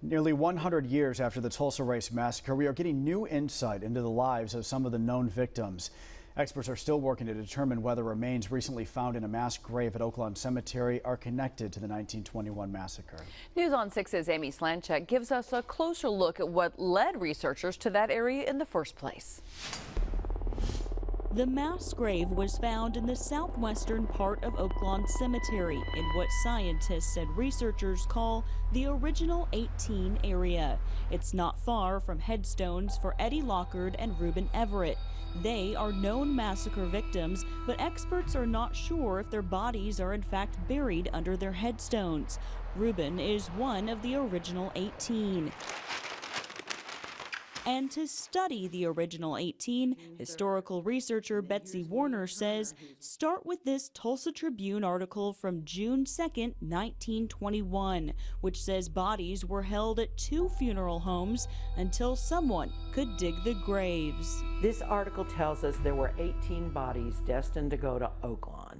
Nearly 100 years after the Tulsa Race Massacre, we are getting new insight into the lives of some of the known victims. Experts are still working to determine whether remains recently found in a mass grave at Oaklawn Cemetery are connected to the 1921 massacre. News on 6's Amy Slanchek gives us a closer look at what led researchers to that area in the first place. The mass grave was found in the southwestern part of Oaklawn Cemetery in what scientists and researchers call the original 18 area. It's not far from headstones for Eddie Lockard and Reuben Everett. They are known massacre victims, but experts are not sure if their bodies are in fact buried under their headstones. Reuben is one of the original 18. And to study the original 18, historical researcher Betsy Warner says, start with this Tulsa Tribune article from June 2nd, 1921, which says bodies were held at 2 funeral homes until someone could dig the graves. This article tells us there were 18 bodies destined to go to Oaklawn,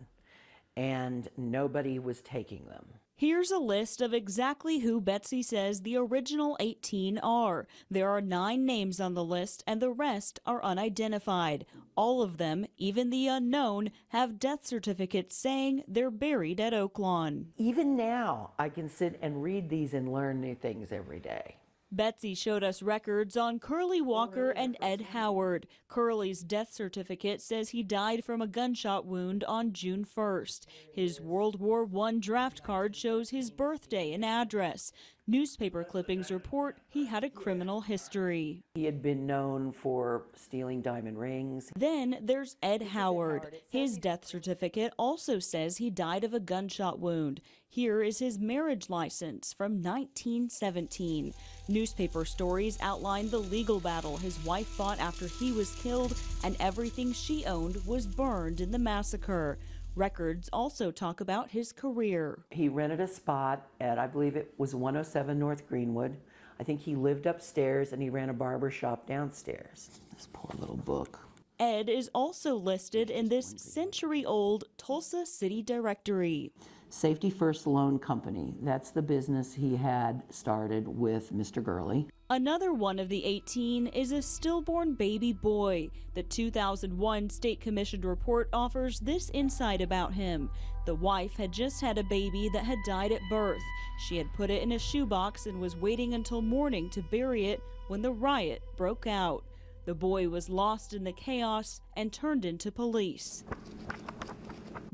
and nobody was taking them. Here's a list of exactly who Betsy says the original 18 are. There are 9 names on the list, and the rest are unidentified. All of them, even the unknown, have death certificates saying they're buried at Oaklawn. Even now, I can sit and read these and learn new things every day. Betsy showed us records on Curly Walker and Ed Howard. Curly's death certificate says he died from a gunshot wound on June 1st. His World War I draft card shows his birthday and address. Newspaper clippings report he had a criminal history. He had been known for stealing diamond rings. Then there's Ed Howard. His death certificate also says he died of a gunshot wound. Here is his marriage license from 1917. Newspaper stories outline the legal battle his wife fought after he was killed, and everything she owned was burned in the massacre. Records also talk about his career. He rented a spot at, I believe it was 107 North Greenwood. I think he lived upstairs and he ran a barber shop downstairs. This poor little book. Ed is also listed in this century-old Tulsa City Directory. Safety First Loan Company. That's the business he had started with Mr. Gurley. Another one of the 18 is a stillborn baby boy. The 2001 State Commissioned report offers this insight about him. The wife had just had a baby that had died at birth. She had put it in a shoebox and was waiting until morning to bury it when the riot broke out. The boy was lost in the chaos and turned into police.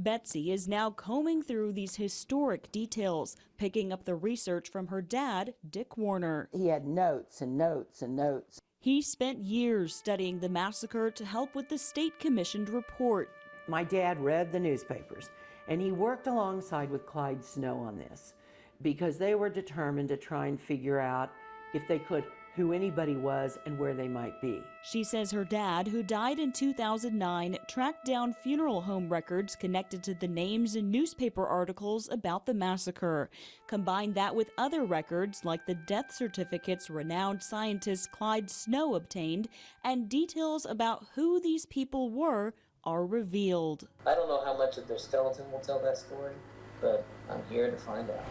Betsy is now combing through these historic details, picking up the research from her dad, Dick Warner. He had notes and notes and notes. He spent years studying the massacre to help with the State Commissioned report. My dad read the newspapers, and he worked alongside with Clyde Snow on this because they were determined to try and figure out if they could who anybody was and where they might be. She says her dad, who died in 2009, tracked down funeral home records connected to the names in newspaper articles about the massacre. Combine that with other records like the death certificates renowned scientist Clyde Snow obtained, and details about who these people were are revealed. I don't know how much of their skeleton will tell that story, but I'm here to find out.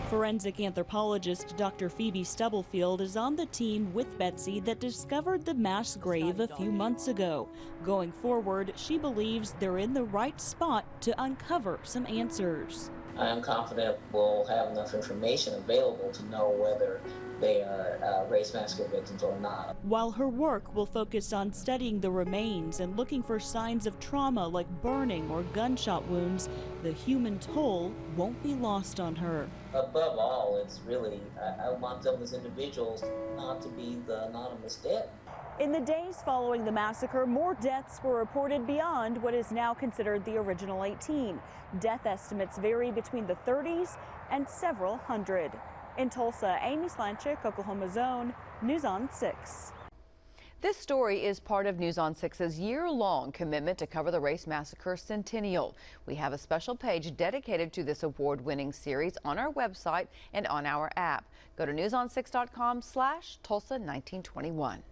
Forensic anthropologist Dr. Phoebe Stubblefield is on the team with Betsy that discovered the mass grave a few months ago. Going forward, she believes they're in the right spot to uncover some answers. I am confident we'll have enough information available to know whether they are race massacre victims or not. While her work will focus on studying the remains and looking for signs of trauma like burning or gunshot wounds, the human toll won't be lost on her. Above all, it's really, I want them as individuals not to be the anonymous dead. In the days following the massacre, more deaths were reported beyond what is now considered the original 18. Death estimates vary between the 30s and several hundred. In Tulsa, Amy Slanchek, Oklahoma's Own, News on 6. This story is part of News on 6's year-long commitment to cover the Race Massacre Centennial. We have a special page dedicated to this award-winning series on our website and on our app. Go to newson6.com/Tulsa1921.